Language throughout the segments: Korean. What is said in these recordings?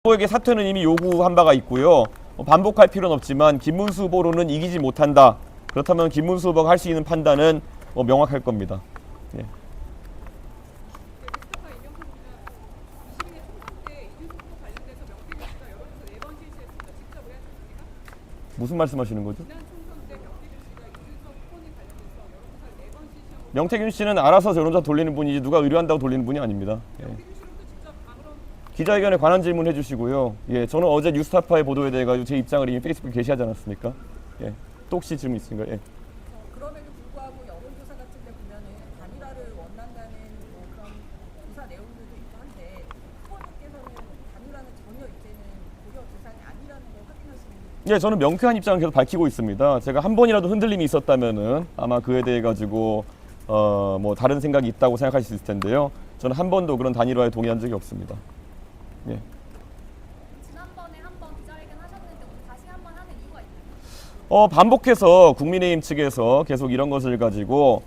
후보에게 사퇴는 이미 요구한 바가 있고요. 반복할 필요는 없지만 김문수 후보로는 이기지 못한다. 그렇다면 김문수 후보가 할 수 있는 판단은 명확할 겁니다. 예. 무슨 말씀하시는 거죠? 명태균 씨는 알아서 여론조사 돌리는 분이지 누가 의뢰한다고 돌리는 분이 아닙니다. 예. 기자회견에 관한 질문 해주시고요. 예, 저는 어제 뉴스타파의 보도에 대해 가지고 제 입장을 이미 페이스북에 게시하지 않았습니까? 예, 또 혹시 질문 있으신가요? 예. 그럼에도 불구하고 여론조사 같은 데 보면은 단일화를 원한다는 그런 조사 내용들도 있고 한데 후보님께서는 단일화는 전혀 이제는 고려 대상이 아니라는 걸 확인하시는 예, 저는 명쾌한 입장을 계속 밝히고 있습니다. 제가 한 번이라도 흔들림이 있었다면은 아마 그에 대해 가지고 뭐 다른 생각이 있다고 생각할 수 있을 텐데요. 저는 한 번도 그런 단일화에 동의한 적이 없습니다. 예. 지난번에 한번 기자회견 하셨는데 오늘 다시 한번 하는 이유가 있나요? 반복해서 국민의힘 측에서 계속 이런 것을 가지고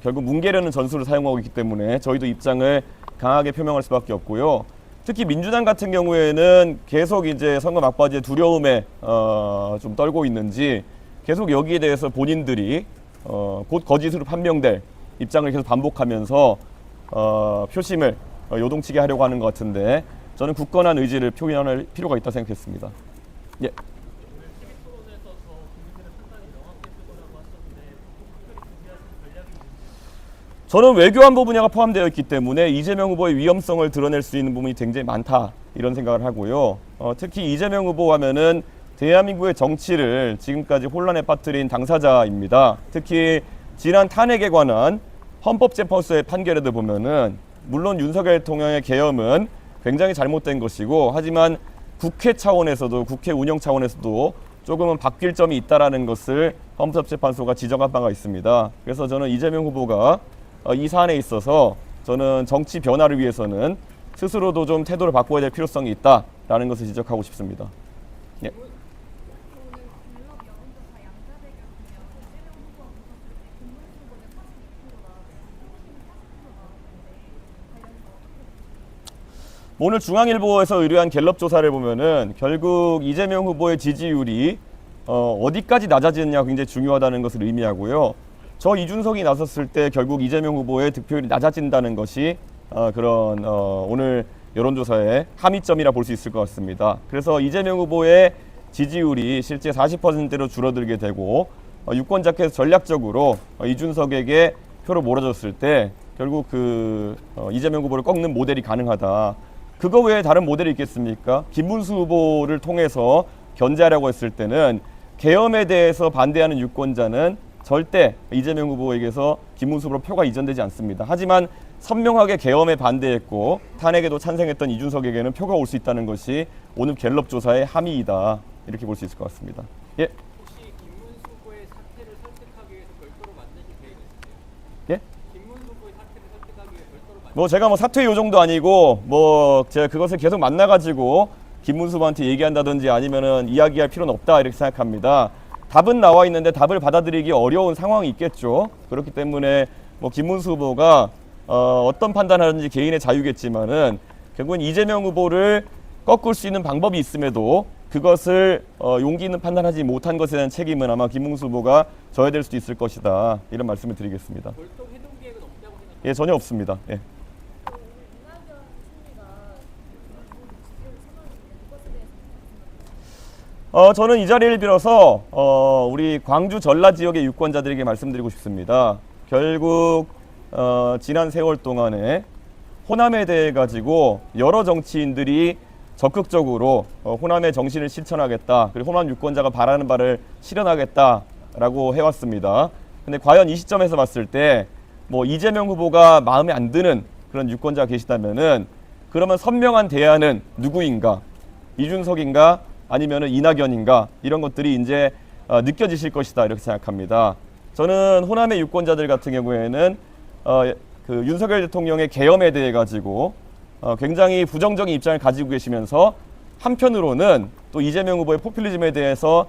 결국 뭉개려는 전술을 사용하고 있기 때문에 저희도 입장을 강하게 표명할 수밖에 없고요. 특히 민주당 같은 경우에는 계속 이제 선거 막바지에 두려움에 좀 떨고 있는지 계속 여기에 대해서 본인들이 곧 거짓으로 판명될 입장을 계속 반복하면서 표심을 요동치게 하려고 하는 것 같은데 저는 굳건한 의지를 표현할 필요가 있다고 생각했습니다. 예. 저는 외교안보 분야가 포함되어 있기 때문에 이재명 후보의 위험성을 드러낼 수 있는 부분이 굉장히 많다 이런 생각을 하고요. 특히 이재명 후보 하면은 대한민국의 정치를 지금까지 혼란에 빠뜨린 당사자입니다. 특히 지난 탄핵에 관한 헌법재판소의 판결에도 보면은 물론 윤석열 대통령의 계엄은 굉장히 잘못된 것이고 하지만 국회 차원에서도 국회 운영 차원에서도 조금은 바뀔 점이 있다라는 것을 헌법재판소가 지적한 바가 있습니다. 그래서 저는 이재명 후보가 이 사안에 있어서 저는 정치 변화를 위해서는 스스로도 좀 태도를 바꿔야 될 필요성이 있다라는 것을 지적하고 싶습니다. 예. 오늘 중앙일보에서 의뢰한 갤럽 조사를 보면은 결국 이재명 후보의 지지율이 어디까지 낮아지느냐가 굉장히 중요하다는 것을 의미하고요. 저 이준석이 나섰을 때 결국 이재명 후보의 득표율이 낮아진다는 것이 그런 오늘 여론조사의 함의점이라 볼 수 있을 것 같습니다. 그래서 이재명 후보의 지지율이 실제 40%로 줄어들게 되고 유권자께서 전략적으로 이준석에게 표를 몰아줬을 때 결국 이재명 후보를 꺾는 모델이 가능하다. 그거 외에 다른 모델이 있겠습니까? 김문수 후보를 통해서 견제하려고 했을 때는 계엄에 대해서 반대하는 유권자는 절대 이재명 후보에게서 김문수 후보로 표가 이전되지 않습니다. 하지만 선명하게 계엄에 반대했고 탄핵에도 찬성했던 이준석에게는 표가 올 수 있다는 것이 오늘 갤럽 조사의 함의이다. 이렇게 볼 수 있을 것 같습니다. 예. 혹시 김문수 후보의 사퇴를 설득하기 위해서 별도로 만드실 계획 있으세요? 예? 김문수 후보의 사퇴를 설득하기 위해 별도로 뭐 제가 뭐 사퇴 요정도 아니고 뭐 제가 그것을 계속 만나가지고 김문수 후보한테 얘기한다든지 아니면은 이야기할 필요는 없다 이렇게 생각합니다. 답은 나와 있는데 답을 받아들이기 어려운 상황이 있겠죠. 그렇기 때문에 뭐 김문수 후보가 어떤 판단하는지 개인의 자유겠지만은 결국은 이재명 후보를 꺾을 수 있는 방법이 있음에도 그것을 용기 있는 판단하지 못한 것에 대한 책임은 아마 김문수 후보가 져야 될 수도 있을 것이다. 이런 말씀을 드리겠습니다. 별도 회동 계획은 없다고 생각합니다. 예, 전혀 없습니다. 예. 저는 이 자리를 빌어서 우리 광주 전라 지역의 유권자들에게 말씀드리고 싶습니다. 결국 지난 세월 동안에 호남에 대해 가지고 여러 정치인들이 적극적으로 호남의 정신을 실천하겠다. 그리고 호남 유권자가 바라는 바를 실현하겠다라고 해왔습니다. 근데 과연 이 시점에서 봤을 때 뭐 이재명 후보가 마음에 안 드는 그런 유권자가 계시다면은 그러면 선명한 대안은 누구인가? 이준석인가? 아니면은 이낙연인가? 이런 것들이 이제 느껴지실 것이다 이렇게 생각합니다. 저는 호남의 유권자들 같은 경우에는 그 윤석열 대통령의 계엄에 대해 가지고 굉장히 부정적인 입장을 가지고 계시면서 한편으로는 또 이재명 후보의 포퓰리즘에 대해서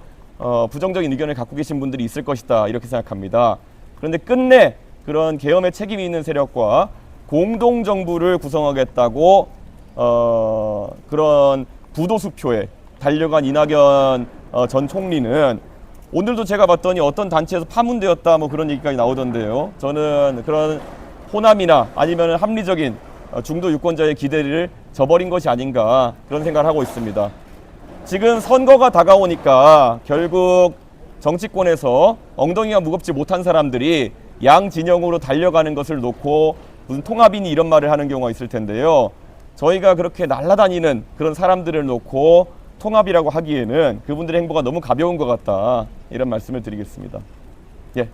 부정적인 의견을 갖고 계신 분들이 있을 것이다 이렇게 생각합니다. 그런데 끝내 그런 계엄에 책임이 있는 세력과 공동정부를 구성하겠다고 그런 부도수표에 달려간 이낙연 전 총리는 오늘도 제가 봤더니 어떤 단체에서 파문되었다 뭐 그런 얘기까지 나오던데요. 저는 그런 호남이나 아니면 합리적인 중도 유권자의 기대를 저버린 것이 아닌가 그런 생각을 하고 있습니다. 지금 선거가 다가오니까 결국 정치권에서 엉덩이가 무겁지 못한 사람들이 양 진영으로 달려가는 것을 놓고 무슨 통합이니 이런 말을 하는 경우가 있을 텐데요. 저희가 그렇게 날아다니는 그런 사람들을 놓고 통합이라고 하기에는 그분들의 행보가 너무 가벼운 것 같다 이런 말씀을 드리겠습니다.